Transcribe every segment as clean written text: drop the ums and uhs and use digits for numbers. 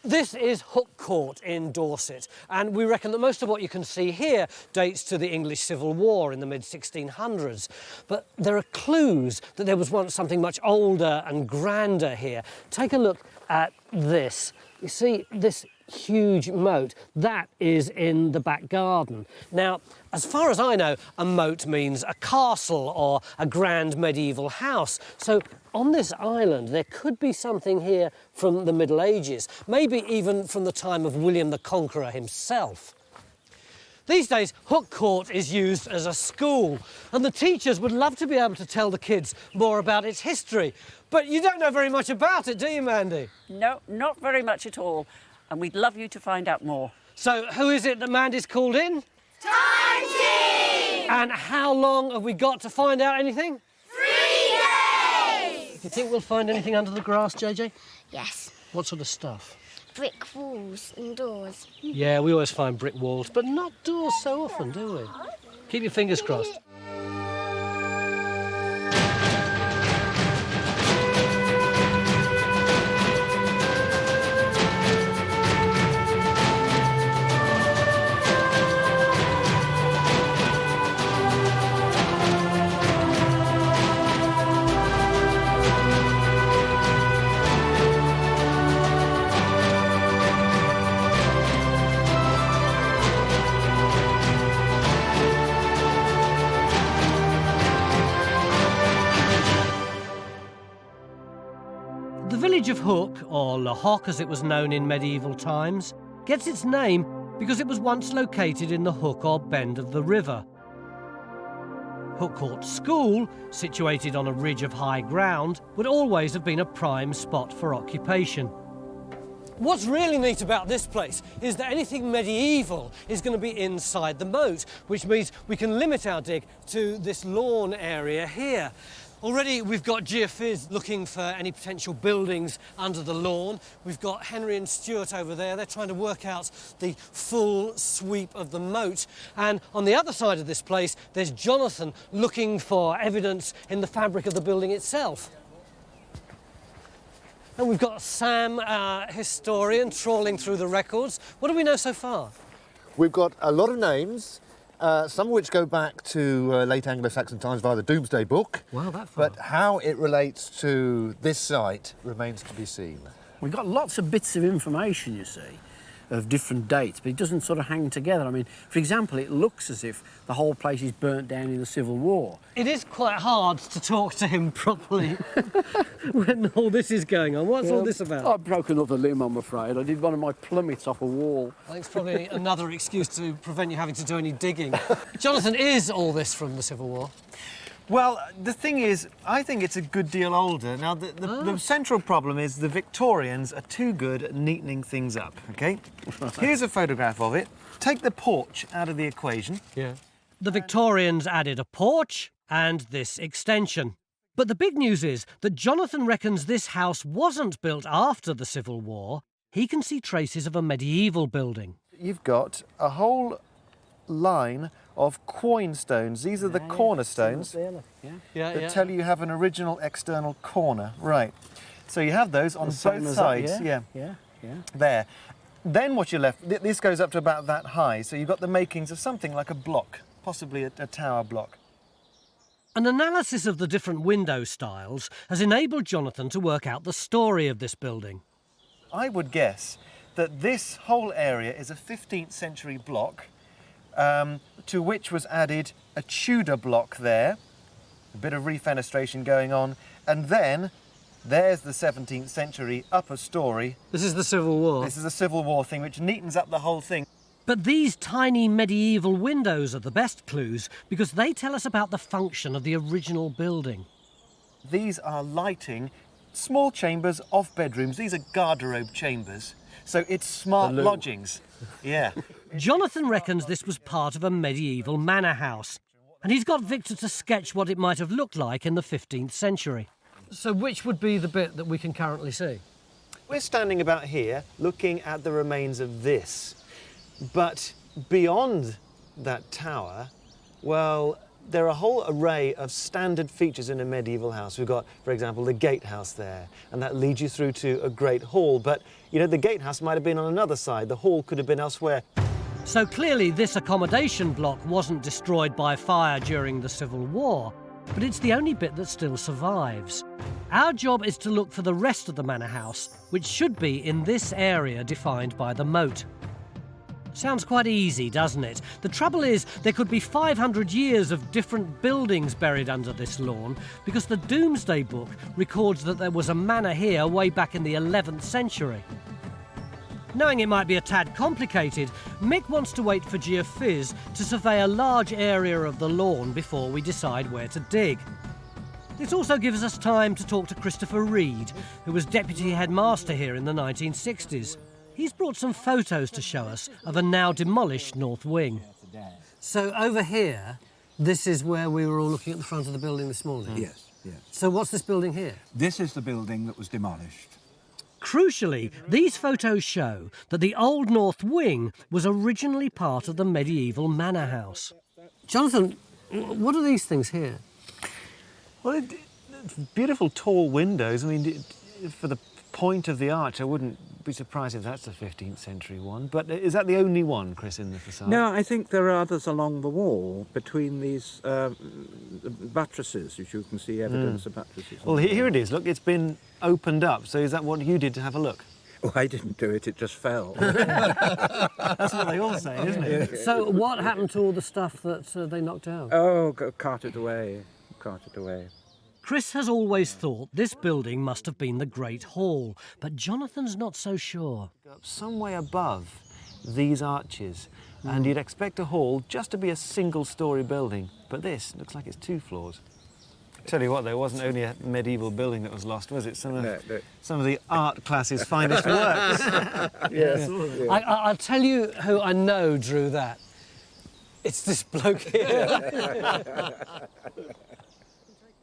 This is Hooke Court in Dorset, and we reckon that most of what you can see here dates to the English Civil War in the mid-1600s. But there are clues that there was once something much older and grander here. Take a look at this. You see this huge moat? That is in the back garden. Now, as far as I know, a moat means a castle or a grand medieval house. So on this island, there could be something here from the Middle Ages, maybe even from the time of William the Conqueror himself. These days, Hooke Court is used as a school, and the teachers would love to be able to tell the kids more about its history. But you don't know very much about it, do you, Mandy? No, not very much at all, and we'd love you to find out more. So, who is it that Mandy's called in? Time team! And how long have we got to find out anything? 3 days! Do you think we'll find anything under the grass, JJ? Yes. What sort of stuff? Brick walls and doors. Yeah, we always find brick walls, but not doors so often, do we? Keep your fingers crossed. The village of Hooke, or Le Hoc as it was known in medieval times, gets its name because it was once located in the hook or bend of the river. Hooke Court School, situated on a ridge of high ground, would always have been a prime spot for occupation. What's really neat about this place is that anything medieval is going to be inside the moat, which means we can limit our dig to this lawn area here. Already we've got Geophys looking for any potential buildings under the lawn. We've got Henry and Stuart over there. They're trying to work out the full sweep of the moat. And on the other side of this place, there's Jonathan looking for evidence in the fabric of the building itself. And we've got Sam, historian, trawling through the records. What do we know so far? We've got a lot of names, some of which go back to late Anglo-Saxon times via the Domesday Book. Wow, that far. But how it relates to this site remains to be seen. We've got lots of bits of information, you see, of different dates, but it doesn't sort of hang together. I mean, for example, it looks as if the whole place is burnt down in the Civil War. It is quite hard to talk to him properly when all this is going on. What's all this about? I've broken up a limb, I'm afraid. I did one of my plummets off a wall. I think it's probably another excuse to prevent you having to do any digging. Jonathan, is all this from the Civil War? Well, the thing is, I think it's a good deal older. Now, the central problem is the Victorians are too good at neatening things up, OK? Here's a photograph of it. Take the porch out of the equation. Yeah. The Victorians added a porch and this extension. But the big news is that Jonathan reckons this house wasn't built after the Civil War. He can see traces of a medieval building. You've got a whole line of quoin stones. These are the cornerstones that tell you have an original external corner. Right. So you have those on both sides. Yeah. There. Then what you're left, this goes up to about that high, so you've got the makings of something like a block, possibly a tower block. An analysis of the different window styles has enabled Jonathan to work out the story of this building. I would guess that this whole area is a 15th century block, to which was added a Tudor block there, a bit of refenestration going on, and then there's the 17th century upper story. This is the Civil War. This is a Civil War thing, which neatens up the whole thing. But these tiny medieval windows are the best clues because they tell us about the function of the original building. These are lighting small chambers off bedrooms. These are guardrobe chambers. So it's smart lodgings. Yeah. Jonathan reckons this was part of a medieval manor house, and he's got Victor to sketch what it might have looked like in the 15th century. So which would be the bit that we can currently see? We're standing about here looking at the remains of this. But beyond that tower, well, there are a whole array of standard features in a medieval house. We've got, for example, the gatehouse there, and that leads you through to a great hall. But, you know, the gatehouse might have been on another side. The hall could have been elsewhere. So clearly this accommodation block wasn't destroyed by fire during the Civil War, but it's the only bit that still survives. Our job is to look for the rest of the manor house, which should be in this area defined by the moat. Sounds quite easy, doesn't it? The trouble is, there could be 500 years of different buildings buried under this lawn, because the Domesday Book records that there was a manor here way back in the 11th century. Knowing it might be a tad complicated, Mick wants to wait for Geophys to survey a large area of the lawn before we decide where to dig. This also gives us time to talk to Christopher Reed, who was deputy headmaster here in the 1960s. He's brought some photos to show us of a now demolished north wing. So over here, this is where we were all looking at the front of the building this morning? Yes, yes. So what's this building here? This is the building that was demolished. Crucially, these photos show that the old north wing was originally part of the medieval manor house. Jonathan, what are these things here? Well, it's beautiful tall windows. I mean, for the point of the arch, I wouldn't be surprised if that's a 15th century one. But is that the only one, Chris, in the facade? No, I think there are others along the wall between these buttresses, as you can see evidence of buttresses. Well, here it is. Look, it's been opened up. So is that what you did to have a look? Oh, I didn't do it, it just fell. That's what they all say, isn't it? So what happened to all the stuff that they knocked down? Oh, carted away, carted away. Chris has always thought this building must have been the Great Hall, but Jonathan's not so sure. Some way above these arches, and you'd expect a hall just to be a single-storey building, but this looks like it's 2 floors. Tell you what, there wasn't only a medieval building that was lost, was it? Some of the art class's finest works. Yes. I'll tell you who I know drew that. It's this bloke here.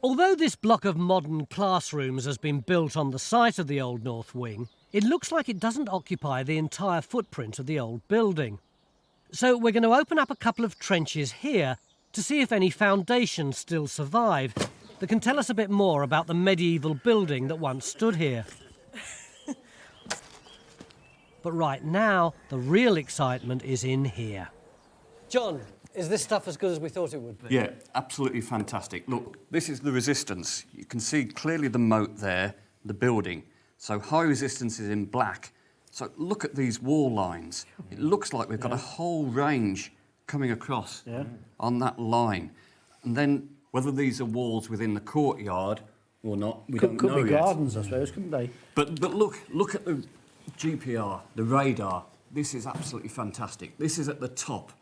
Although this block of modern classrooms has been built on the site of the old north wing, it looks like it doesn't occupy the entire footprint of the old building. So we're going to open up a couple of trenches here to see if any foundations still survive that can tell us a bit more about the medieval building that once stood here. But right now, the real excitement is in here. John, is this stuff as good as we thought it would be? Yeah, absolutely fantastic. Look, this is the resistance. You can see clearly the moat there, the building. So high resistance is in black. So look at these wall lines. It looks like we've got a whole range coming across on that line. And then whether these are walls within the courtyard or not, we don't know Could be yet. gardens, I suppose, couldn't they? But look at the GPR, the radar. This is absolutely fantastic. This is at the top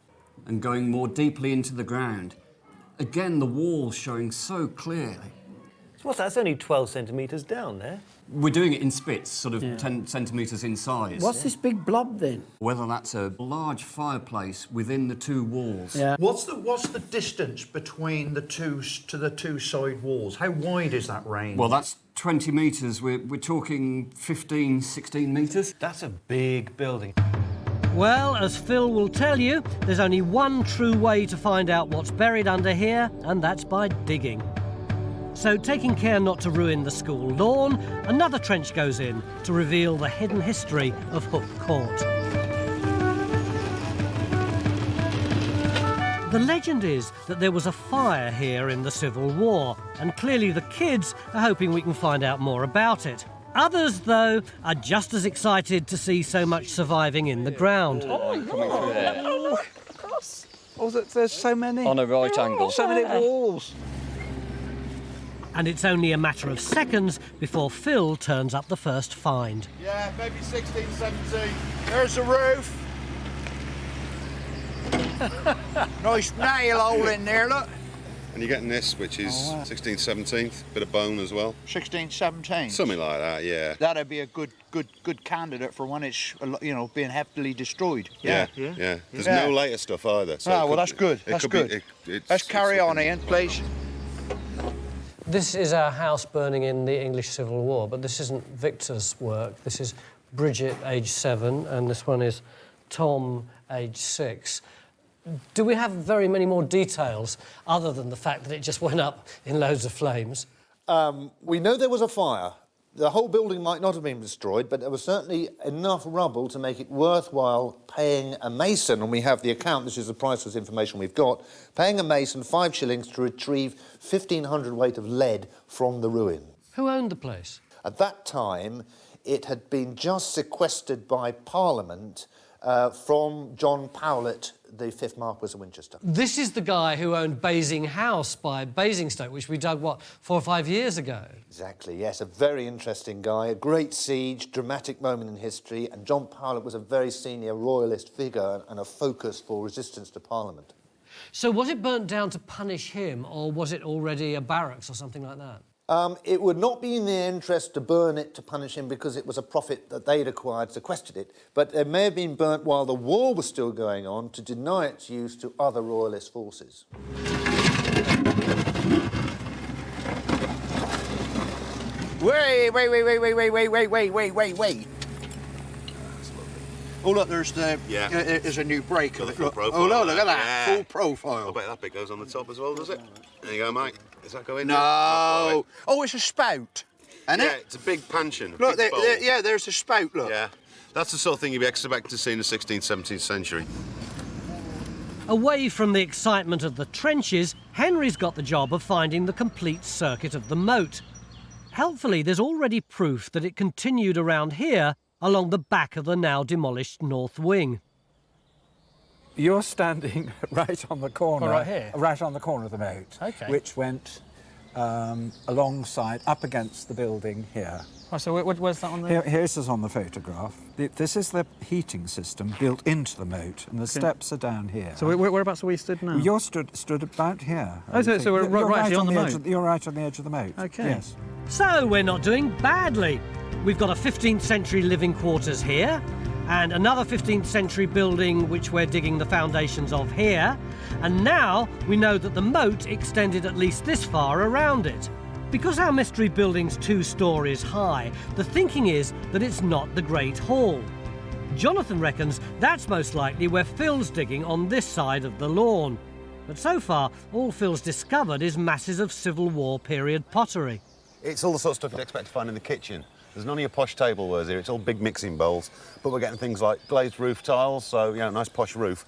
and going more deeply into the ground. Again, the walls showing so clearly. So what's that? That's only 12 centimetres down there. We're doing it in spits, sort of 10 centimetres in size. What's this big blob then? Whether that's a large fireplace within the 2 walls. Yeah. What's the distance between the two side walls? How wide is that range? Well, that's 20 metres. We're talking 15, 16 metres. That's a big building. Well, as Phil will tell you, there's only one true way to find out what's buried under here, and that's by digging. So, taking care not to ruin the school lawn, another trench goes in to reveal the hidden history of Hooke Court. The legend is that there was a fire here in the Civil War, and clearly the kids are hoping we can find out more about it. Others, though, are just as excited to see so much surviving in the ground. Oh, there's so many. On a right angle. So many walls. And it's only a matter of seconds before Phil turns up the first find. Yeah, maybe 16, 17. There's the roof. Nice nail hole in there, look. And you're getting this, which is 16th, 17th, bit of bone as well. 16, 17. Something like that, yeah. That'd be a good candidate for when it's, you know, being heavily destroyed. Yeah. There's no later stuff either. So well, that's good. That's good. Let's carry on, Ian, please. This is our house burning in the English Civil War, but this isn't Victor's work. This is Bridget, aged 7, and this one is Tom, aged 6. Do we have very many more details other than the fact that it just went up in loads of flames? We know there was a fire. The whole building might not have been destroyed, but there was certainly enough rubble to make it worthwhile paying a mason, and we have the account, this is the priceless information we've got, paying a mason 5 shillings to retrieve 1,500 weight of lead from the ruin. Who owned the place? At that time, it had been just sequestered by Parliament from John Powlett, the 5th Marquess of Winchester. This is the guy who owned Basing House by Basingstoke, which we dug, what, 4 or 5 years ago? Exactly, yes, a very interesting guy, a great siege, dramatic moment in history, and John Powlett was a very senior royalist figure and a focus for resistance to Parliament. So was it burnt down to punish him, or was it already a barracks or something like that? It would not be in their interest to burn it to punish him because it was a profit that they'd acquired, sequestered it, but it may have been burnt while the war was still going on to deny its use to other royalist forces. Wait. Oh, look, there's there's a new breaker. Full profile. Oh, no, look at that. Yeah. Full profile. I bet that bit goes on the top as well, does it? There you go, mate. Does that go in No. there? Oh, it's a spout. Isn't Yeah, it? it's a big panchion. Look, big bowl. there's a spout, look. Yeah. That's the sort of thing you'd be expecting to see in the 16th, 17th century. Away from the excitement of the trenches, Henry's got the job of finding the complete circuit of the moat. Helpfully, there's already proof that it continued around here along the back of the now demolished north wing. You're standing right on the corner. Oh, right here? Right on the corner of the moat. OK. Which went alongside, up against the building here. Oh, so where's that on there? Here's us on the photograph. This is the heating system built into the moat, and the steps are down here. So whereabouts are we stood now? You're stood about here. Oh, so we're right actually on the moat? You're right on the edge of the moat. OK. Yes. So we're not doing badly. We've got a 15th century living quarters here, and another 15th century building which we're digging the foundations of here, and now we know that the moat extended at least this far around it. Because our mystery building's 2 stories high, the thinking is that it's not the Great Hall. Jonathan reckons that's most likely where Phil's digging on this side of the lawn. But so far, all Phil's discovered is masses of Civil War period pottery. It's all the sort of stuff you'd expect to find in the kitchen. There's none of your posh tablewares here. It's all big mixing bowls. But we're getting things like glazed roof tiles, so, you know, nice posh roof.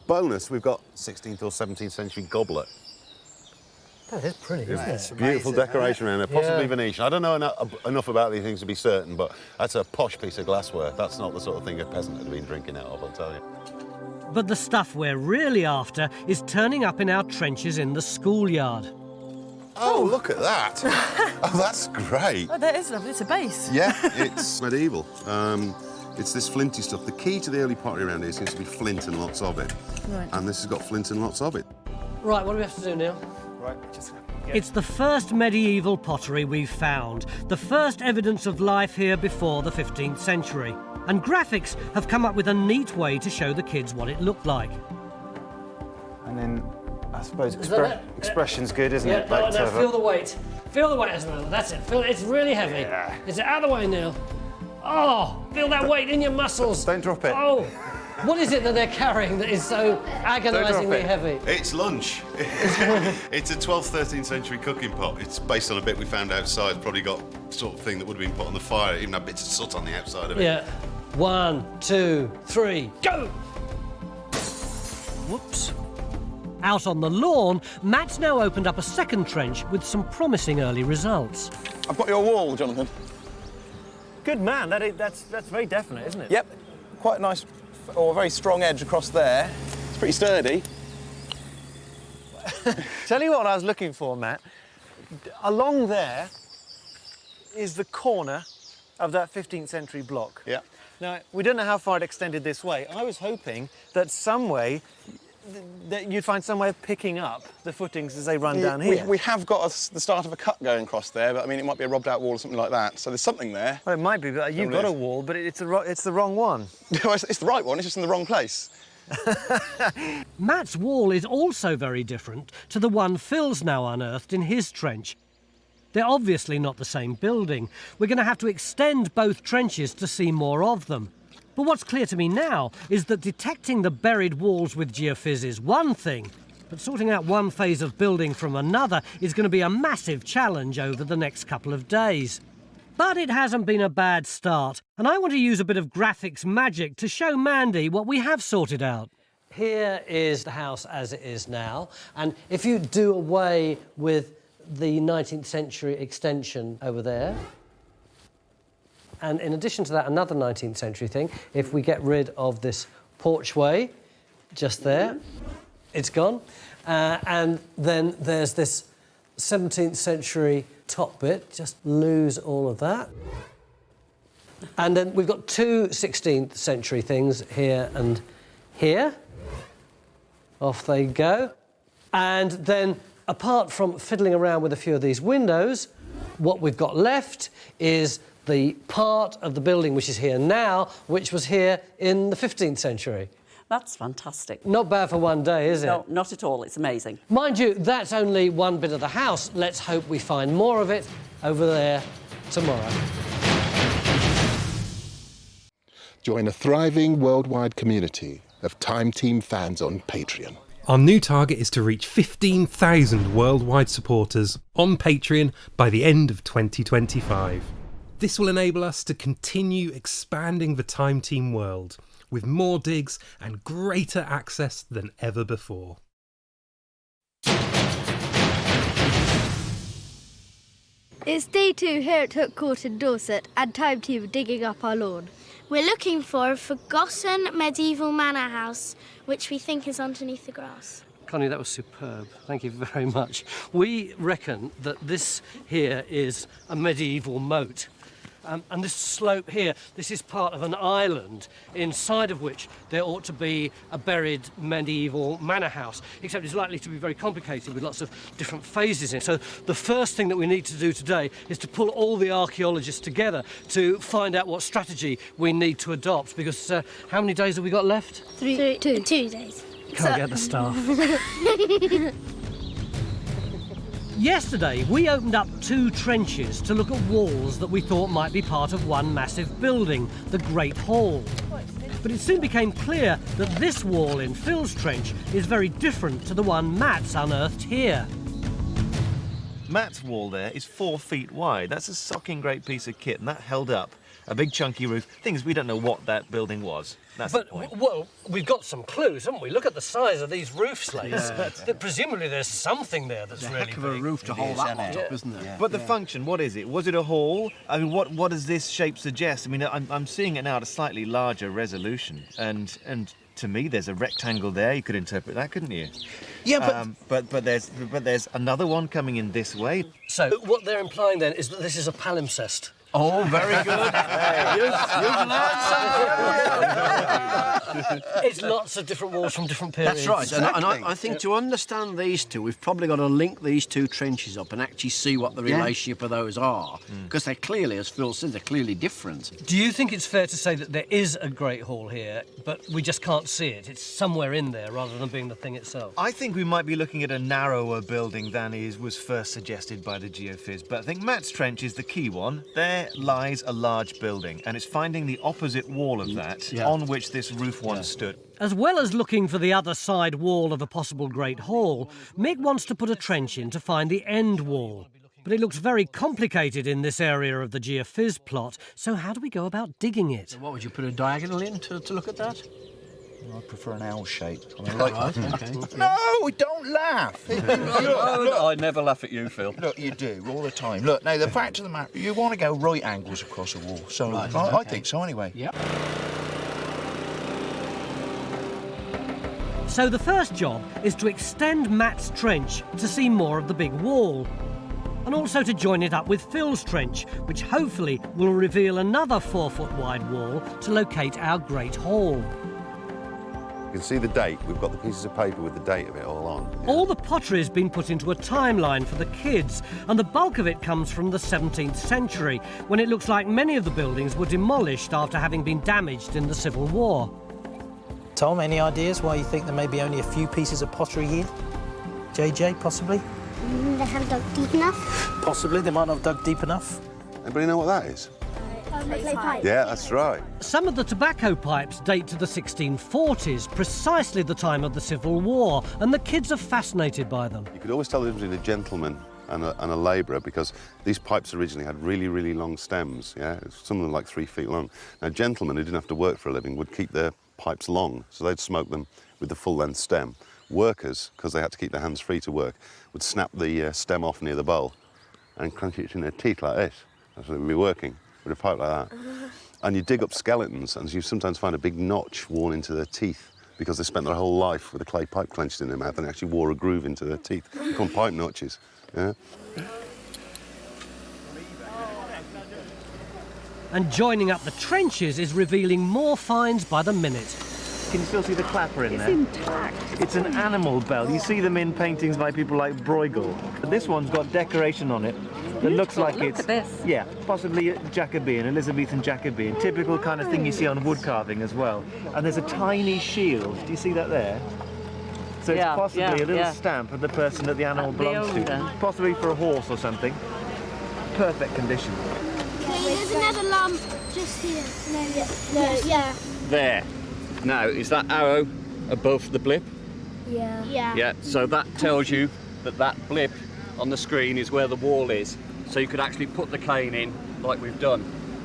Bonus, we've got 16th or 17th century goblet. That is pretty, isn't it? Beautiful decoration around there, possibly Venetian. I don't know enough about these things to be certain, but that's a posh piece of glassware. That's not the sort of thing a peasant had been drinking out of, I'll tell you. But the stuff we're really after is turning up in our trenches in the schoolyard. Oh, look at that. Oh, that's great. Oh, that is lovely. It's a base. Yeah, it's medieval. It's this flinty stuff. The key to the early pottery around here seems to be flint and lots of it. Right. And this has got flint and lots of it. Right, what do we have to do now? Right, just... It's the first medieval pottery we've found, the first evidence of life here before the 15th century. And graphics have come up with a neat way to show the kids what it looked like. And then, I suppose, that it? expression's good, isn't Yeah, it? Like no, feel the weight. Feel the weight, Esmeralda, that's it. Feel, it's really heavy. Yeah. Is it out of the way, Neil? Oh, feel that weight in your muscles. Don't drop it. Oh, what is it that they're carrying that is so agonisingly heavy? It's lunch. It's a 12th, 13th century cooking pot. It's based on a bit we found outside. Probably got sort of thing that would have been put on the fire. Even had bits of soot on the outside of it. Yeah. 1, 2, 3, go! Whoops. Out on the lawn, Matt's now opened up a second trench with some promising early results. I've got your wall, Jonathan. Good man, that's very definite, isn't it? Yep, quite a nice, or a very strong edge across there. It's pretty sturdy. Tell you what I was looking for, Matt. Along there is the corner of that 15th century block. Yeah. Now, we don't know how far it extended this way. I was hoping that some way, that you'd find some way of picking up the footings as they run down here. We have got the start of a cut going across there, but I mean, it might be a robbed out wall or something like that. So there's something there. Well, it might be, but you've got a wall, but it's the wrong one. It's the right one, it's just in the wrong place. Matt's wall is also very different to the one Phil's now unearthed in his trench. They're obviously not the same building. We're going to have to extend both trenches to see more of them. But what's clear to me now is that detecting the buried walls with geophys is one thing, but sorting out one phase of building from another is going to be a massive challenge over the next couple of days. But it hasn't been a bad start, and I want to use a bit of graphics magic to show Mandy what we have sorted out. Here is the house as it is now, and if you do away with the 19th century extension over there, and in addition to that, another 19th century thing, if we get rid of this porchway just there, it's gone, and then there's this 17th century top bit, just lose all of that. And then we've got two 16th century things here and here. Off they go. And then, apart from fiddling around with a few of these windows, what we've got left is the part of the building which is here now, which was here in the 15th century. That's fantastic. Not bad for one day, is it? No, not at all. It's amazing. Mind you, that's only one bit of the house. Let's hope we find more of it over there tomorrow. Join a thriving worldwide community of Time Team fans on Patreon. Our new target is to reach 15,000 worldwide supporters on Patreon by the end of 2025. This will enable us to continue expanding the Time Team world, with more digs and greater access than ever before. It's day 2 here at Hooke Court in Dorset, and Time Team are digging up our lawn. We're looking for a forgotten medieval manor house, which we think is underneath the grass. Connie, that was superb. Thank you very much. We reckon that this here is a medieval moat. And this slope here, this is part of an island inside of which there ought to be a buried medieval manor house, except it's likely to be very complicated with lots of different phases in it. So the first thing that we need to do today is to pull all the archaeologists together to find out what strategy we need to adopt, because how many days have we got left? 2 days. Can't get the staff. Yesterday, we opened up 2 trenches to look at walls that we thought might be part of one massive building, the Great Hall. But it soon became clear that this wall in Phil's trench is very different to the one Matt's unearthed here. Matt's wall there is 4 feet wide. That's a socking great piece of kit, and that held up a big chunky roof. Thing is, we don't know what that building was. That's the point. Well, we've got some clues, haven't we? Look at the size of these roof slates. Presumably there's something there that's really big. Heck of a roof to hold that lot up, isn't there? Yeah. But the function, what is it? Was it a hall? I mean, what does this shape suggest? I mean, I'm seeing it now at a slightly larger resolution, and to me, there's a rectangle there. You could interpret that, couldn't you? Yeah, but there's another one coming in this way. So what they're implying then is that this is a palimpsest. Oh, very good. You've learned something. It's lots of different walls from different periods. That's right. Exactly. And I think to understand these two, we've probably got to link these 2 trenches up and actually see what the relationship of those are. Because they're clearly, as Phil said, they're clearly different. Do you think it's fair to say that there is a Great Hall here, but we just can't see it? It's somewhere in there rather than being the thing itself. I think we might be looking at a narrower building than was first suggested by the geophys, but I think Matt's trench is the key one. There lies a large building, and it's finding the opposite wall of that on which this roof once stood. As well as looking for the other side wall of a possible Great Hall, Mick wants to put a trench in to find the end wall. But it looks very complicated in this area of the geophys plot, so how do we go about digging it? So what, would you put a diagonal in to look at that? I prefer an L shape. Right, okay. No, don't laugh. Look, I never laugh at you, Phil. Look, you do, all the time. Look, now, the fact of the matter, you want to go right angles across a wall. So Right, I think so, anyway. Yeah. So the first job is to extend Matt's trench to see more of the big wall, and also to join it up with Phil's trench, which hopefully will reveal another 4-foot wide wall to locate our Great Hall. You can see the date. We've got the pieces of paper with the date of it all on. Yeah. All the pottery has been put into a timeline for the kids, and the bulk of it comes from the 17th century, when it looks like many of the buildings were demolished after having been damaged in the Civil War. Tom, any ideas why you think there may be only a few pieces of pottery here? JJ, possibly? They haven't dug deep enough. Possibly, they might not have dug deep enough. Anybody know what that is? clay pipe. Yeah, that's right. Some of the tobacco pipes date to the 1640s, precisely the time of the Civil War, and the kids are fascinated by them. You could always tell the difference between a gentleman and a labourer, because these pipes originally had really, really long stems, yeah? Some of them like 3 feet long. Now, gentlemen who didn't have to work for a living would keep their pipes long, so they'd smoke them with the full-length stem. Workers, because they had to keep their hands free to work, would snap the stem off near the bowl and crunch it in their teeth like this. That's what they'd be working, with a pipe like that. And you dig up skeletons, and you sometimes find a big notch worn into their teeth, because they spent their whole life with a clay pipe clenched in their mouth and actually wore a groove into their teeth. Called pipe notches. Yeah. And joining up the trenches is revealing more finds by the minute. Can you still see the clapper in there? It's intact. It's an animal bell. You see them in paintings by people like Bruegel. This one's got decoration on it that looks like Look it's... at this. Yeah, possibly Jacobean, Elizabethan Jacobean. Typical kind of thing you see on wood carving as well. And there's a tiny shield. Do you see that there? So it's possibly a little stamp of the person that the animal belongs to. Possibly for a horse or something. Perfect condition. There's another lamp just here. No. There. Now, is that arrow above the blip? Yeah. Yeah, so that tells you that that blip on the screen is where the wall is. So you could actually put the cane in, like we've done,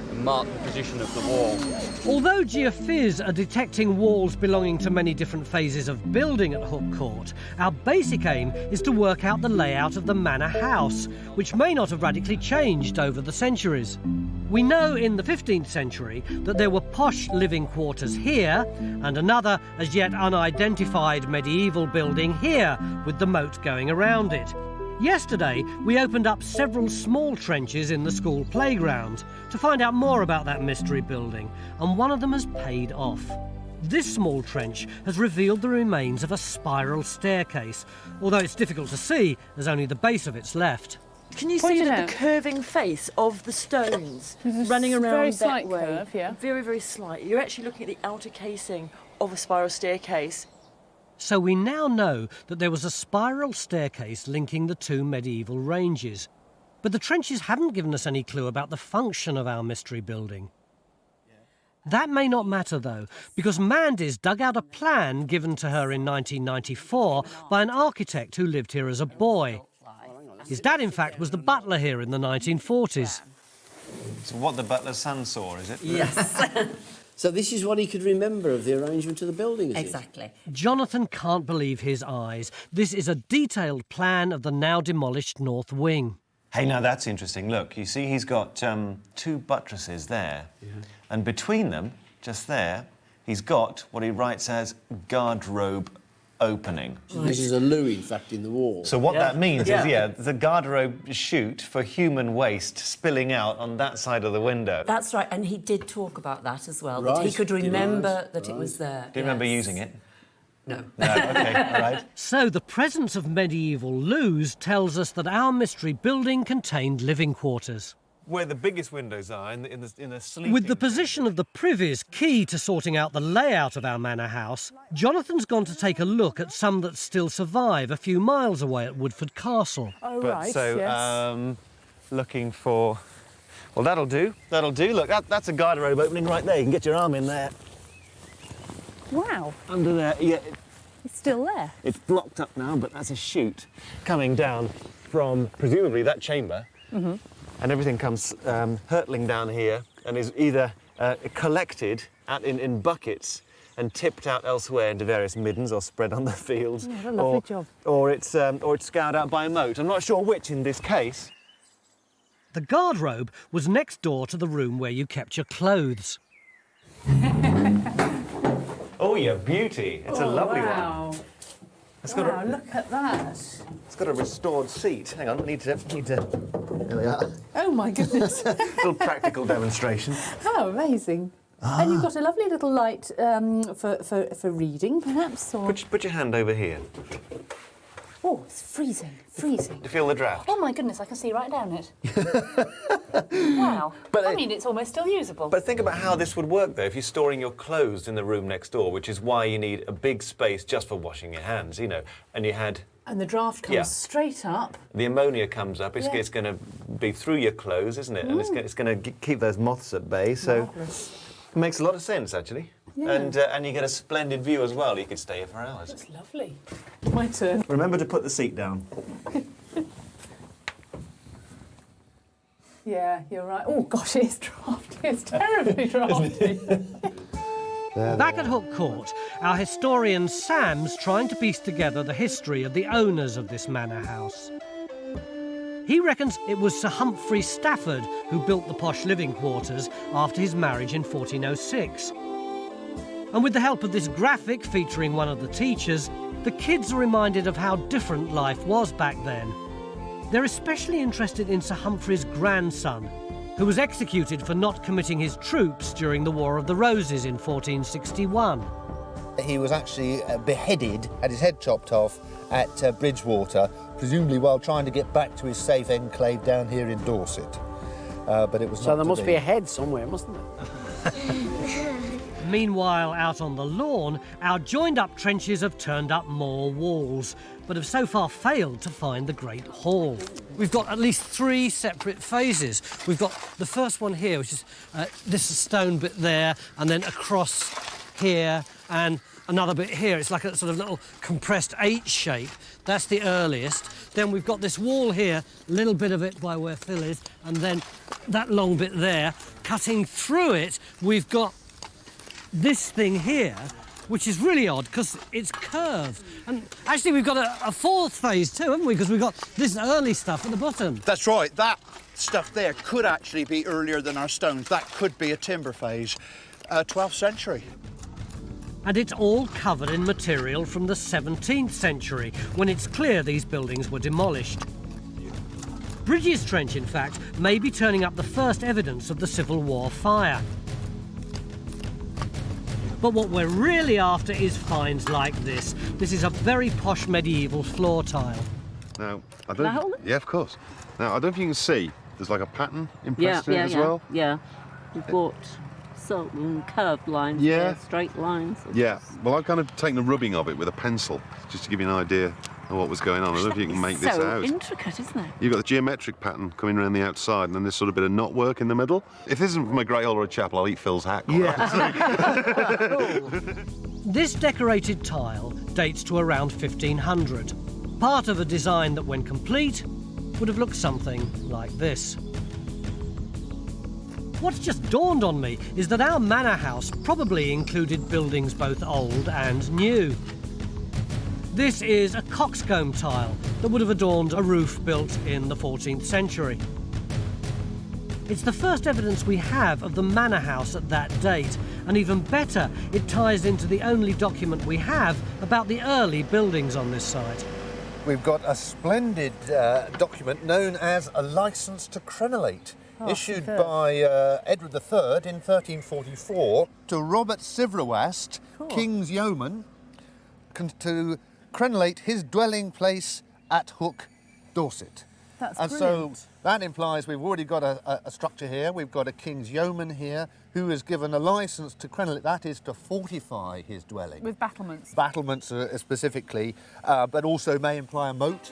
and mark the position of the wall. Although Geophys are detecting walls belonging to many different phases of building at Hooke Court, our basic aim is to work out the layout of the manor house, which may not have radically changed over the centuries. We know in the 15th century that there were posh living quarters here and another as yet unidentified medieval building here with the moat going around it. Yesterday, we opened up several small trenches in the school playground to find out more about that mystery building, and one of them has paid off. This small trench has revealed the remains of a spiral staircase, although it's difficult to see as only the base of it's left. Can you see the curving face of the stones running around very that slight way? curve, yeah. Very, very slight. You're actually looking at the outer casing of a spiral staircase. So we now know that there was a spiral staircase linking the two medieval ranges. But the trenches haven't given us any clue about the function of our mystery building. That may not matter, though, because Mandy's dug out a plan given to her in 1994 by an architect who lived here as a boy. His dad, in fact, was the butler here in the 1940s. So what the butler's son saw, is it? Yes. So this is what he could remember of the arrangement of the building, is Exactly. Jonathan can't believe his eyes. This is a detailed plan of the now demolished north wing. Hey, now that's interesting. Look, you see he's got 2 buttresses there. Yeah. And between them, just there, he's got what he writes as guardrobe opening. This is a loo, in fact, in the wall. So what that means is, the guardrobe chute for human waste spilling out on that side of the window. That's right, and he did talk about that as well, Right. that he could remember that it was there. Do you remember using it? No. No, OK, all right. So the presence of medieval loos tells us that our mystery building contained living quarters. Where the biggest windows are, in the sleeping... With the position of the privies key to sorting out the layout of our manor house, Jonathan's gone to take a look at some that still survive a few miles away at Woodford Castle. Oh, But right, so, yes. looking for... Well, that'll do. That'll do. Look, that's a guardrobe opening right there. You can get your arm in there. Wow, Under there, yeah. it's still there. It's blocked up now, but that's a chute coming down from, presumably, that chamber. Mm-hmm. And everything comes hurtling down here and is either collected in buckets and tipped out elsewhere into various middens or spread on the fields. Yeah, what a lovely job. Or it's scoured out by a moat. I'm not sure which in this case. The guardrobe was next door to the room where you kept your clothes. Oh, you beauty. It's a lovely one. It's got Wow, look at that. It's got a restored seat. Hang on, I need to... There we are. Oh, my goodness. Little practical demonstration. How amazing. And you've got a lovely little light for reading, perhaps, or... Put your hand over here. Oh, it's freezing, freezing. Do you feel the draft? Oh, my goodness, I can see right down it. Wow. But I mean, it's almost still usable. But think about how this would work, though, if you're storing your clothes in the room next door, which is why you need a big space just for washing your hands, you know, and you had And the draft comes straight up. The ammonia comes up. It's, Yeah. it's going to be through your clothes, isn't it? And it's going to keep those moths at bay. So it makes a lot of sense, actually. Yeah. And you get a splendid view as well. You could stay here for hours. That's lovely. My turn. Remember to put the seat down. Yeah, you're right. Oh, gosh, it's drafty. It's terribly drafty. Back at Hooke Court, our historian Sam's trying to piece together the history of the owners of this manor house. He reckons it was Sir Humphrey Stafford who built the posh living quarters after his marriage in 1406. And with the help of this graphic featuring one of the teachers, the kids are reminded of how different life was back then. They're especially interested in Sir Humphrey's grandson, who was executed for not committing his troops during the War of the Roses in 1461. He was actually beheaded, had his head chopped off at Bridgewater, presumably while trying to get back to his safe enclave down here in Dorset. But it was not So there to must be a head somewhere, mustn't there? Meanwhile, out on the lawn, our joined-up trenches have turned up more walls, but have so far failed to find the Great Hall. We've got at least 3 separate phases. We've got the first one here, which is this stone bit there, and then across here, and another bit here. It's like a sort of little compressed H shape. That's the earliest. Then we've got this wall here, a little bit of it by where Phil is, and then that long bit there. Cutting through it, we've got this thing here, which is really odd because it's curved. And actually, we've got a 4th phase too, haven't we? Because we've got this early stuff at the bottom. That's right. That stuff there could actually be earlier than our stones. That could be a timber phase, 12th century. And it's all covered in material from the 17th century, when it's clear these buildings were demolished. Bridges Trench, in fact, may be turning up the first evidence of the Civil War fire. But what we're really after is finds like this. This is a very posh medieval floor tile. Now, I Can I hold it? Yeah, of course. Now, I don't know if you can see, there's like a pattern impressed in it as well. Yeah, we've got some curved lines, Yeah. straight lines. Yeah, well, I've kind of taken a rubbing of it with a pencil, just to give you an idea of what was going on. I don't know if you can make this so out. intricate, isn't it? You've got the geometric pattern coming around the outside, and then this sort of bit of knot work in the middle. If this isn't from a Great Hall or a chapel, I'll eat Phil's hat. This decorated tile dates to around 1500, part of a design that, when complete, would have looked something like this. What's just dawned on me is that our manor house probably included buildings both old and new. This is a coxcomb tile that would have adorned a roof built in the 14th century. It's the first evidence we have of the manor house at that date, and even better, it ties into the only document we have about the early buildings on this site. We've got a splendid document known as a licence to crenellate, issued by Edward III in 1344 to Robert Sivrewast, King's Yeoman, to crenellate his dwelling place at Hooke, Dorset. That's and brilliant. So that implies we've already got a structure here. We've got a King's Yeoman here who is given a licence to crenellate, that is to fortify his dwelling. With battlements. Battlements specifically, but also may imply a moat.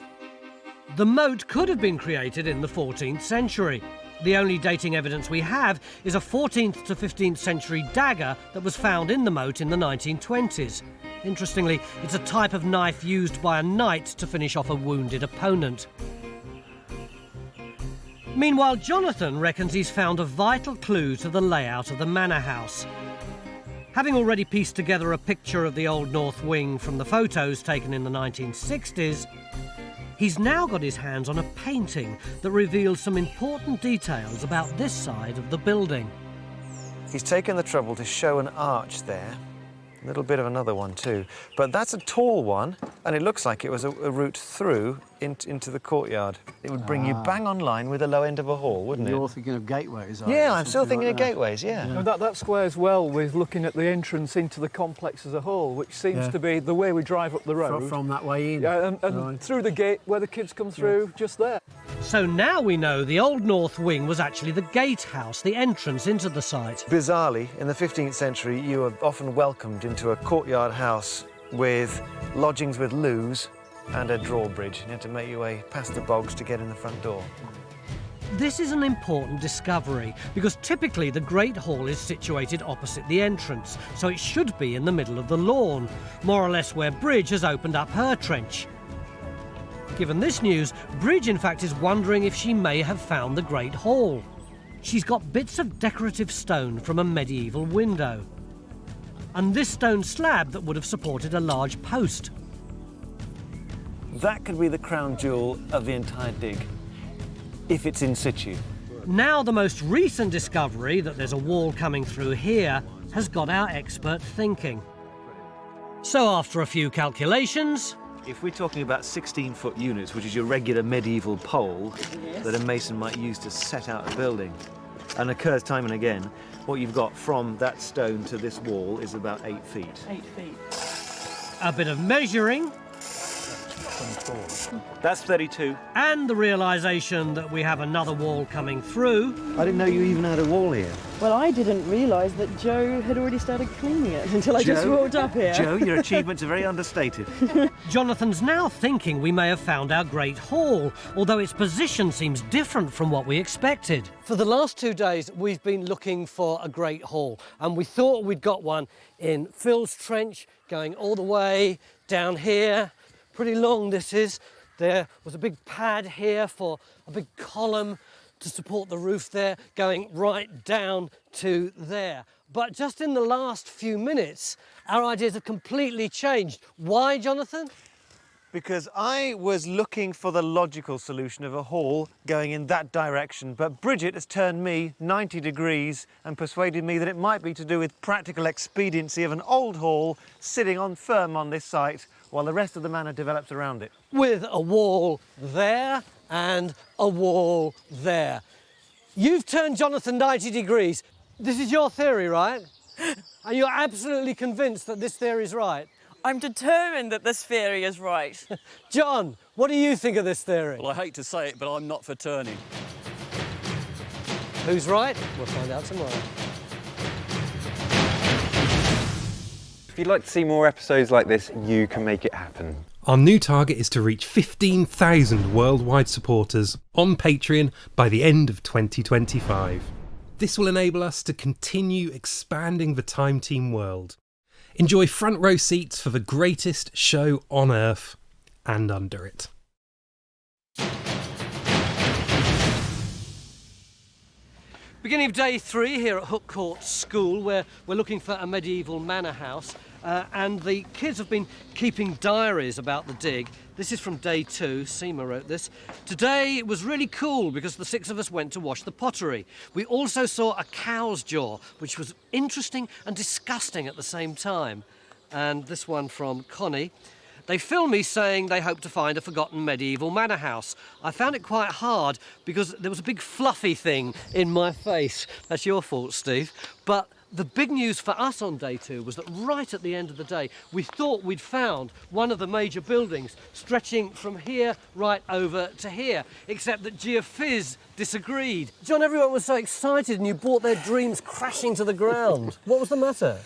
The moat could have been created in the 14th century. The only dating evidence we have is a 14th to 15th century dagger that was found in the moat in the 1920s. Interestingly, it's a type of knife used by a knight to finish off a wounded opponent. Meanwhile, Jonathan reckons he's found a vital clue to the layout of the manor house. Having already pieced together a picture of the Old North Wing from the photos taken in the 1960s, he's now got his hands on a painting that reveals some important details about this side of the building. He's taken the trouble to show an arch there. A little bit of another one too. But that's a tall one, and it looks like it was a route through into the courtyard. It would bring you bang on line with the low end of a hall, wouldn't it? You're thinking of gateways, aren't Yeah, you? I'm still Something thinking like of gateways, yeah. No, that squares well with looking at the entrance into the complex as a whole, which seems to be the way we drive up the road. From that way in. Yeah, and through the gate where the kids come through, just there. So now we know the Old North Wing was actually the gatehouse, the entrance into the site. Bizarrely, in the 15th century, you were often welcomed into a courtyard house with lodgings with loos and a drawbridge. You had to make your way past the bogs to get in the front door. This is an important discovery because typically the Great Hall is situated opposite the entrance, so it should be in the middle of the lawn, more or less where Bridge has opened up her trench. Given this news, Bridge in fact is wondering if she may have found the Great Hall. She's got bits of decorative stone from a medieval window, and this stone slab that would have supported a large post. That could be the crown jewel of the entire dig, if it's in situ. Now the most recent discovery that there's a wall coming through here has got our expert thinking. So after a few calculations... If we're talking about 16-foot units, which is your regular medieval pole that a mason might use to set out a building, and occurs time and again, what you've got from that stone to this wall is about 8 feet. 8 feet. A bit of measuring. That's 32. And the realisation that we have another wall coming through. I didn't know you even had a wall here. Well, I didn't realise that Joe had already started cleaning it until I just walked up here. Joe, your achievements are very understated. Jonathan's now thinking we may have found our Great Hall, although its position seems different from what we expected. For the last 2 days, we've been looking for a Great Hall, and we thought we'd got one in Phil's trench, going all the way down here. Pretty long this is. There was a big pad here for a big column to support the roof there, going right down to there. But just in the last few minutes, our ideas have completely changed. Why, Jonathan? Because I was looking for the logical solution of a hall going in that direction, but Bridget has turned me 90 degrees and persuaded me that it might be to do with practical expediency of an old hall sitting firm on this site while the rest of the manor develops around it. With a wall there and a wall there. You've turned Jonathan 90 degrees. This is your theory, right? And you're absolutely convinced that this theory is right? I'm determined that this theory is right. John, what do you think of this theory? Well, I hate to say it, but I'm not for turning. Who's right? We'll find out tomorrow. If you'd like to see more episodes like this, you can make it happen. Our new target is to reach 15,000 worldwide supporters on Patreon by the end of 2025. This will enable us to continue expanding the Time Team world. Enjoy front row seats for the greatest show on earth and under it. Beginning of day 3 here at Hooke Court School, where we're looking for a medieval manor house, and the kids have been keeping diaries about the dig. This is from day 2, Seema wrote this. Today it was really cool because the 6 of us went to wash the pottery. We also saw a cow's jaw, which was interesting and disgusting at the same time. And this one from Connie. They filmed me saying they hope to find a forgotten medieval manor house. I found it quite hard because there was a big fluffy thing in my face. That's your fault, Steve. But the big news for us on day 2 was that right at the end of the day, we thought we'd found one of the major buildings stretching from here right over to here, except that Geophys disagreed. John, everyone was so excited and you brought their dreams crashing to the ground. What was the matter?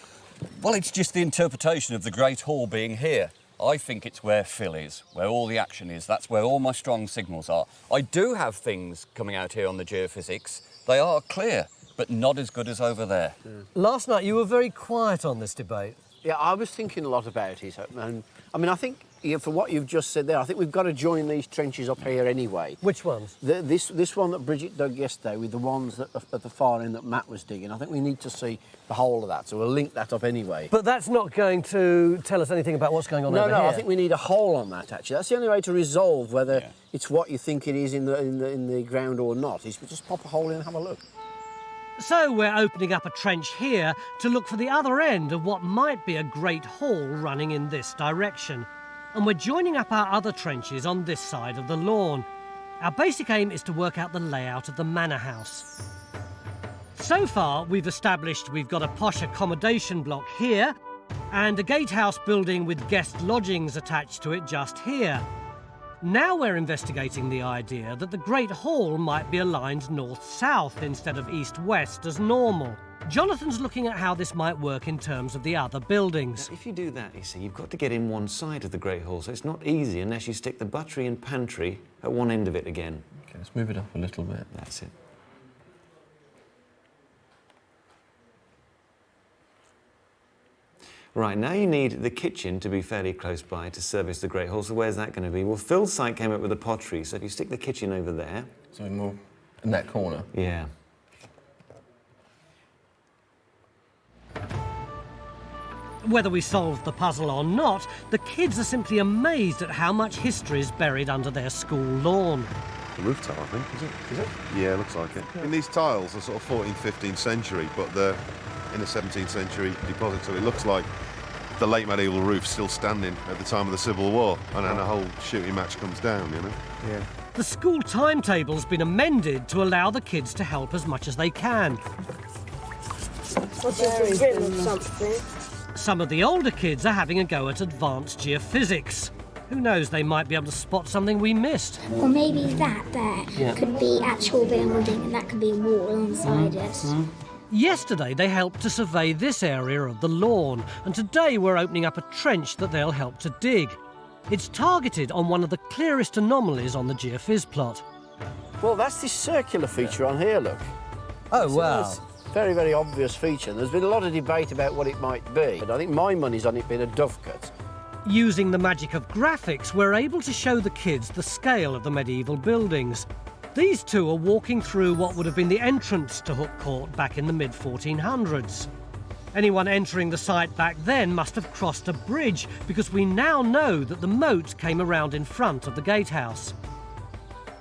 Well, it's just the interpretation of the Great Hall being here. I think it's where Phil is, where all the action is. That's where all my strong signals are. I do have things coming out here on the geophysics. They are clear, but not as good as over there. Last night you were very quiet on this debate. Yeah, I was thinking a lot about it. And I mean, I think for what you've just said there, I think we've got to join these trenches up here anyway. Which ones? This one that Bridget dug yesterday with the ones that at the far end that Matt was digging. I think we need to see the whole of that, so we'll link that up anyway. But that's not going to tell us anything about what's going on over here. No, I think we need a hole on that, actually. That's the only way to resolve whether it's what you think it is in the ground or not, is we just pop a hole in and have a look. So we're opening up a trench here to look for the other end of what might be a great hall running in this direction. And we're joining up our other trenches on this side of the lawn. Our basic aim is to work out the layout of the manor house. So far, we've established we've got a posh accommodation block here and a gatehouse building with guest lodgings attached to it just here. Now we're investigating the idea that the Great Hall might be aligned north-south instead of east-west as normal. Jonathan's looking at how this might work in terms of the other buildings. Now, if you do that, you see, you've got to get in one side of the Great Hall, so it's not easy unless you stick the buttery and pantry at one end of it again. Okay, let's move it up a little bit. That's it. Right, now you need the kitchen to be fairly close by to service the Great Hall, so where's that going to be? Well, Phil's site came up with the pottery, so if you stick the kitchen over there... So more in that corner? Yeah. Whether we solve the puzzle or not, the kids are simply amazed at how much history is buried under their school lawn. The roof tile, I think, is it? Yeah, looks like it. And these tiles are sort of 14th, 15th century, but they're in the 17th century deposit, so it looks like the late medieval roof still standing at the time of the Civil War, and then a whole shooting match comes down, you know? Yeah. The school timetable's been amended to allow the kids to help as much as they can. What's the rim of something? Some of the older kids are having a go at advanced geophysics. Who knows, they might be able to spot something we missed. Or maybe that there could be actual building and that could be a wall alongside it. Yesterday they helped to survey this area of the lawn, and today we're opening up a trench that they'll help to dig. It's targeted on one of the clearest anomalies on the geophys plot. Well, that's this circular feature on here, look. Oh, wow. It's a very, very obvious feature. There's been a lot of debate about what it might be, but I think my money's on it being a dovecote. Using the magic of graphics, we're able to show the kids the scale of the medieval buildings. These two are walking through what would have been the entrance to Hooke Court back in the mid-1400s. Anyone entering the site back then must have crossed a bridge, because we now know that the moat came around in front of the gatehouse.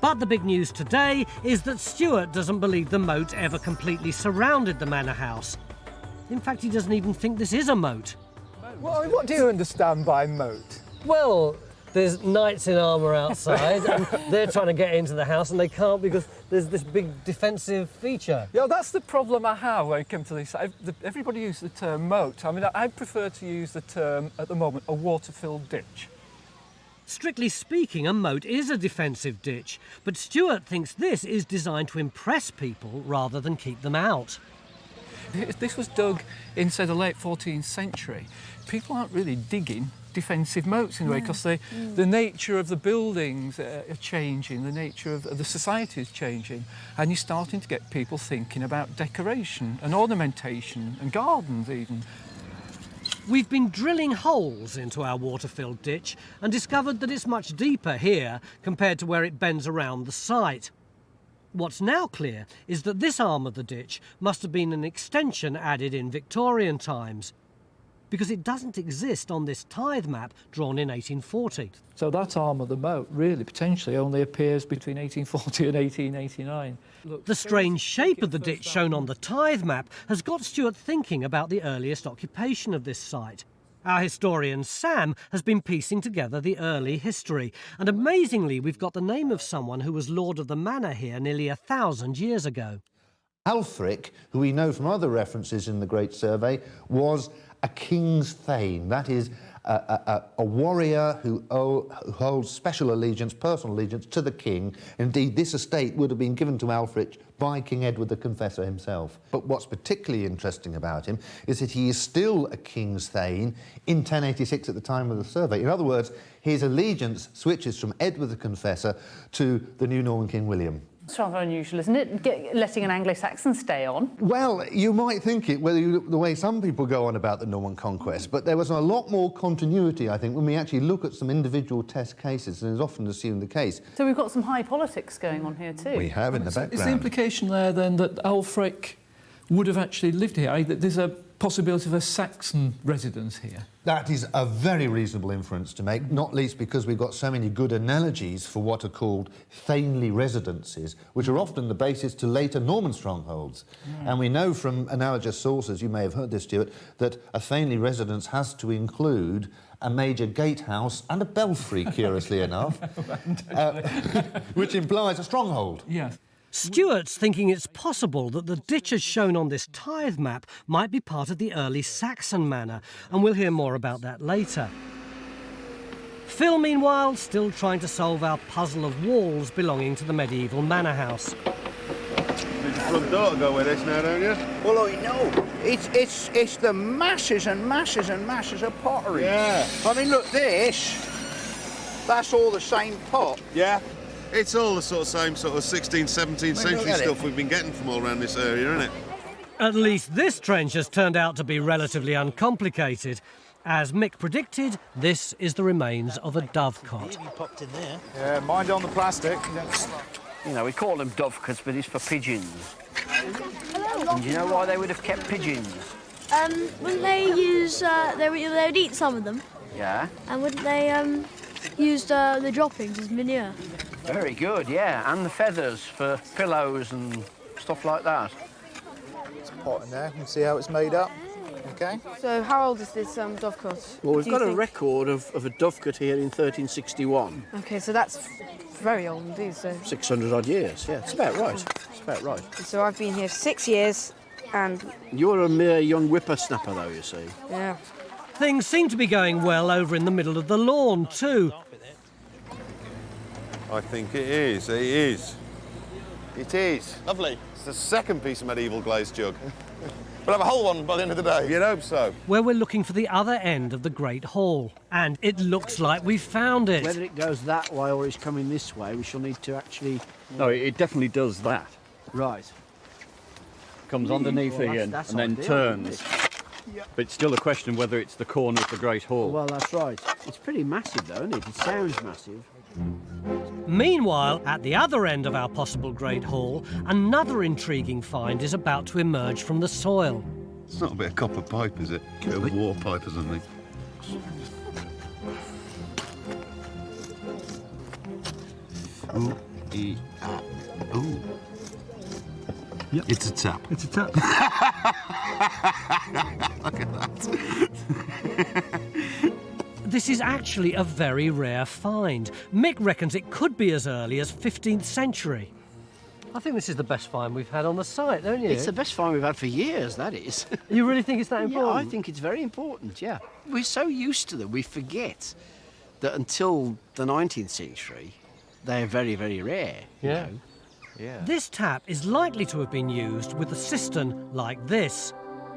But the big news today is that Stuart doesn't believe the moat ever completely surrounded the manor house. In fact, he doesn't even think this is a moat. Well, what do you understand by moat? Well, there's knights in armour outside, and they're trying to get into the house, and they can't because there's this big defensive feature. Yeah, that's the problem I have when it comes to this. Everybody uses the term moat. I mean, I prefer to use the term, at the moment, a water-filled ditch. Strictly speaking, a moat is a defensive ditch, but Stuart thinks this is designed to impress people rather than keep them out. If this was dug in, say, the late 14th century, people aren't really digging defensive moats in a way, because the nature of the buildings are changing, the nature of the society is changing, and you're starting to get people thinking about decoration and ornamentation and gardens even. We've been drilling holes into our water-filled ditch and discovered that it's much deeper here compared to where it bends around the site. What's now clear is that this arm of the ditch must have been an extension added in Victorian times, because it doesn't exist on this tithe map drawn in 1840. So that arm of the moat really potentially only appears between 1840 and 1889. The strange shape of the ditch shown on the tithe map has got Stuart thinking about the earliest occupation of this site. Our historian Sam has been piecing together the early history, and amazingly we've got the name of someone who was lord of the manor here nearly 1,000 years ago. Alfric, who we know from other references in the Great Survey, was a king's thane. That is, a warrior who holds special allegiance, personal allegiance to the king. Indeed, this estate would have been given to Alfric by King Edward the Confessor himself. But what's particularly interesting about him is that he is still a king's thane in 1086 at the time of the survey. In other words, his allegiance switches from Edward the Confessor to the new Norman King William. It's rather unusual, isn't it, letting an Anglo-Saxon stay on? Well, you might think it, the way some people go on about the Norman conquest, but there was a lot more continuity, I think, when we actually look at some individual test cases, and is often assumed the case. So we've got some high politics going on here too. We have in the background. Is the implication there, then, that Alfric would have actually lived here? There's a possibility of a Saxon residence here? That is a very reasonable inference to make, not least because we've got so many good analogies for what are called thanely residences, which are often the basis to later Norman strongholds. And we know from analogous sources, you may have heard this, Stuart, that a thanely residence has to include a major gatehouse and a belfry, curiously enough, which implies a stronghold. Yes. Stuart's thinking it's possible that the ditches shown on this tithe map might be part of the early Saxon manor, and we'll hear more about that later. Phil, meanwhile, still trying to solve our puzzle of walls belonging to the medieval manor house. front door to go with this now, don't you? Well, I know. It's the masses and masses and masses of pottery. Yeah. I mean, look, that's all the same pot. Yeah. It's all the same sort of 16th, 17th century stuff we've been getting from all around this area, isn't it? At least this trench has turned out to be relatively uncomplicated. As Mick predicted, this is the remains of a dovecote. Popped in there. Yeah, mind on the plastic. You know, we call them dovecotes, but it's for pigeons. And do you know why they would have kept pigeons? Wouldn't they use, they would eat some of them? Yeah. And wouldn't they use the droppings as manure? Very good, yeah. And the feathers for pillows and stuff like that. It's a pot in there. You can see how it's made up. Okay. So how old is this dovecote? Well, we've got a record of a dovecote here in 1361. Okay, so that's very old indeed, so... 600 odd years, yeah. It's about right. It's about right. So I've been here 6 years, and... You're a mere young whippersnapper, though, you see. Yeah. Things seem to be going well over in the middle of the lawn, too. I think it is. It is. It is. Lovely. It's the second piece of medieval glazed jug. We'll have a whole one by the end of the day. You'd hope so. Where we're looking for the other end of the Great Hall. And it looks like we've found it. Whether it goes that way or it's coming this way, we shall need to actually... No, it definitely does that. Right. Comes underneath Well, here and that's then ideal, turns. isn't it? But it's still a question whether it's the corner of the Great Hall. Well, that's right. It's pretty massive, though, isn't it? It sounds massive. Meanwhile, at the other end of our possible Great Hall, another intriguing find is about to emerge from the soil. It's not a bit of copper pipe, is it? A bit of water pipe or something. Ooh, ooh. Yep. It's a tap. It's a tap. Look at that. This is actually a very rare find. Mick reckons it could be as early as 15th century. I think this is the best find we've had on the site, don't you? It's the best find we've had for years, that is. You really think it's that important? Yeah, I think it's very important, yeah. We're so used to them, we forget that until the 19th century, they're very, very rare. Yeah. You know? Yeah. This tap is likely to have been used with a cistern like this.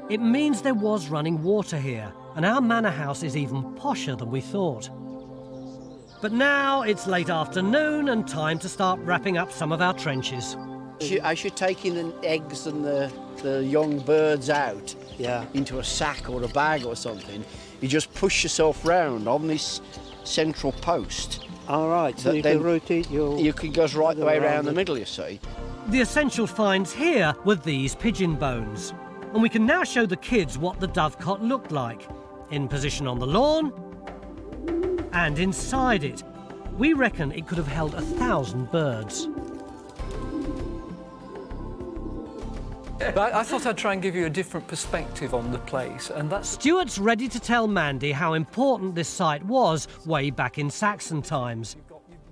It means there was running water here, and our manor house is even posher than we thought. But now it's late afternoon and time to start wrapping up some of our trenches. As you're taking the eggs and the young birds out into a sack or a bag or something, you just push yourself round on this central post. All right, so you can rotate You can go right the way around the middle, you see. The essential finds here were these pigeon bones. And we can now show the kids what the dovecote looked like. In position on the lawn and inside it. We reckon it could have held 1,000 birds. But I thought I'd try and give you a different perspective on the place, and that's... Stuart's ready to tell Mandy how important this site was way back in Saxon times.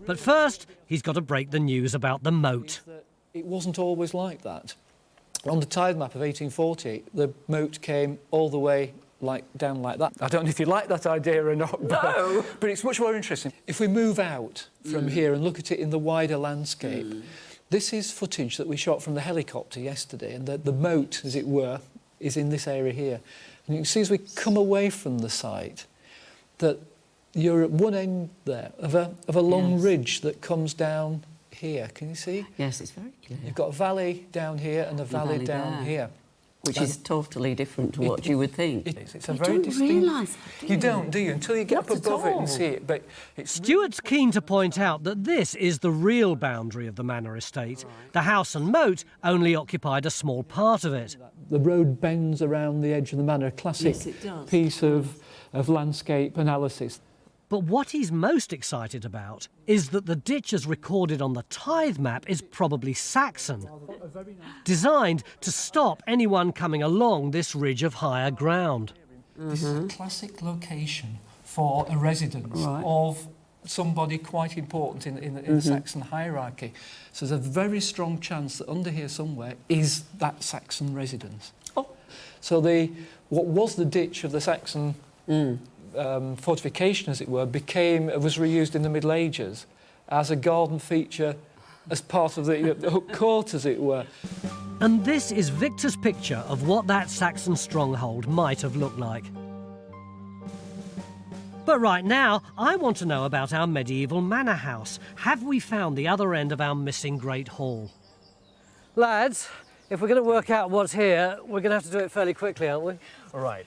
But first, he's got to break the news about the moat. It wasn't always like that. On the tide map of 1840, the moat came all the way down like that. I don't know if you like that idea or not, but it's much more interesting. If we move out from here and look at it in the wider landscape, this is footage that we shot from the helicopter yesterday, and the moat, as it were, is in this area here. And you can see as we come away from the site that you're at one end there of a long ridge that comes down here. Can you see? Yes, it's very clear. You've got a valley down here and a valley down here. Which is totally different to what you would think. It's a very distinct... realise that, do you don't, do you? Until you get up above it and see it. But Stuart's keen to point out that this is the real boundary of the manor estate. The house and moat only occupied a small part of it. The road bends around the edge of the manor, a classic piece of landscape analysis. But what he's most excited about is that the ditch as recorded on the tithe map is probably Saxon, designed to stop anyone coming along this ridge of higher ground. This is a classic location for a residence of somebody quite important in the Saxon hierarchy. So there's a very strong chance that under here somewhere is that Saxon residence. So what was the ditch of the Saxon fortification, as it were, was reused in the Middle Ages as a garden feature as part of the Hooke Court, as it were. And this is Victor's picture of what that Saxon stronghold might have looked like. But right now, I want to know about our medieval manor house. Have we found the other end of our missing Great Hall? Lads, if we're going to work out what's here, we're going to have to do it fairly quickly, aren't we? All right.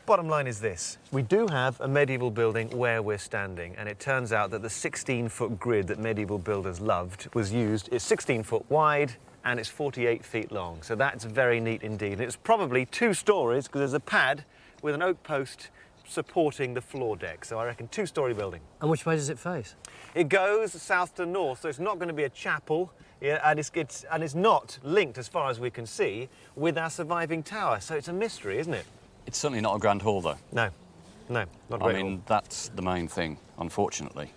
Bottom line is this. We do have a medieval building where we're standing, and it turns out that the 16-foot grid that medieval builders loved was used. It's 16 foot wide and it's 48 feet long, so that's very neat indeed. And it's probably 2 stories because there's a pad with an oak post supporting the floor deck, so I reckon 2-story building. And which way does it face? It goes south to north, so it's not going to be a chapel, yeah, and it's not linked, as far as we can see, with our surviving tower, so it's a mystery, isn't it? It's certainly not a grand hall, though. No, not a great hall. That's the main thing, unfortunately.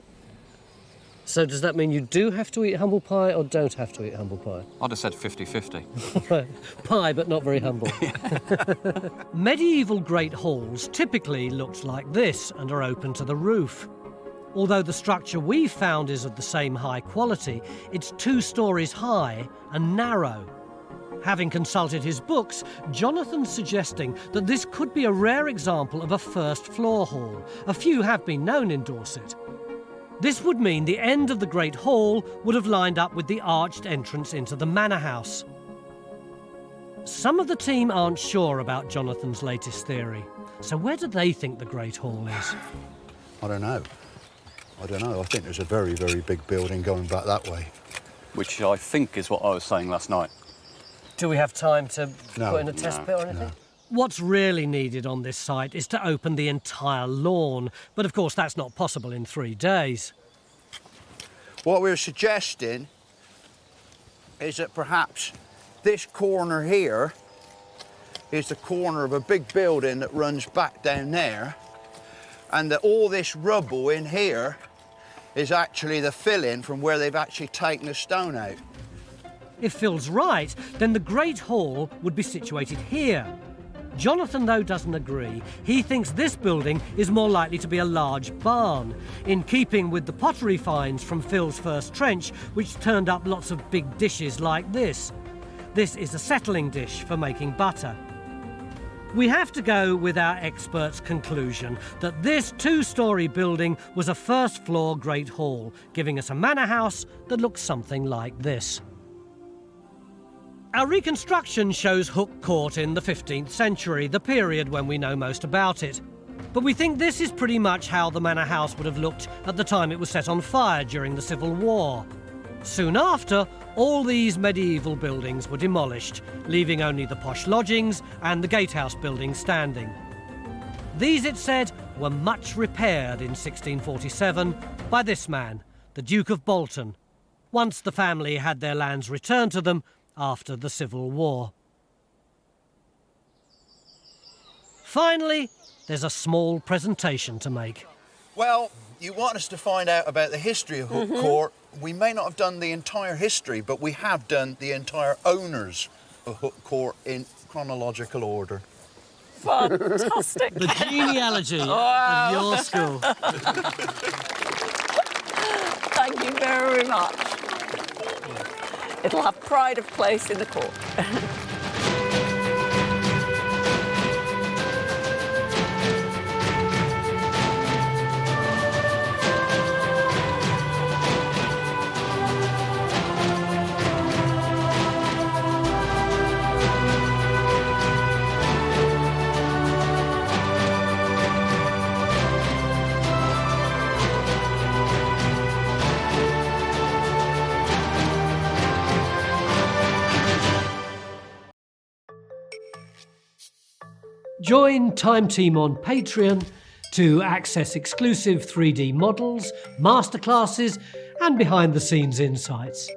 So does that mean you do have to eat humble pie or don't have to eat humble pie? I'd have said 50-50. Right. Pie, but not very humble. Medieval great halls typically looked like this and are open to the roof. Although the structure we found is of the same high quality, it's 2 stories high and narrow. Having consulted his books, Jonathan's suggesting that this could be a rare example of a first-floor hall. A few have been known in Dorset. This would mean the end of the Great Hall would have lined up with the arched entrance into the manor house. Some of the team aren't sure about Jonathan's latest theory. So where do they think the Great Hall is? I don't know. I think there's a very, very big building going back that way. Which I think is what I was saying last night. Do we have time to No. put in a test pit or anything? No. What's really needed on this site is to open the entire lawn, but of course that's not possible in 3 days. What we're suggesting is that perhaps this corner here is the corner of a big building that runs back down there, and that all this rubble in here is actually the fill-in from where they've actually taken the stone out. If Phil's right, then the Great Hall would be situated here. Jonathan, though, doesn't agree. He thinks this building is more likely to be a large barn, in keeping with the pottery finds from Phil's first trench, which turned up lots of big dishes like this. This is a settling dish for making butter. We have to go with our expert's conclusion that this 2-story building was a first-floor Great Hall, giving us a manor house that looks something like this. Our reconstruction shows Hooke Court in the 15th century, the period when we know most about it. But we think this is pretty much how the manor house would have looked at the time it was set on fire during the Civil War. Soon after, all these medieval buildings were demolished, leaving only the posh lodgings and the gatehouse building standing. These, it said, were much repaired in 1647 by this man, the Duke of Bolton, once the family had their lands returned to them after the Civil War. Finally, there's a small presentation to make. Well, you want us to find out about the history of Hooke Court. We may not have done the entire history, but we have done the entire owners of Hooke Court in chronological order. Fantastic. The genealogy of your school. Thank you very much. It'll have pride of place in the court. Join Time Team on Patreon to access exclusive 3D models, masterclasses, and behind-the-scenes insights.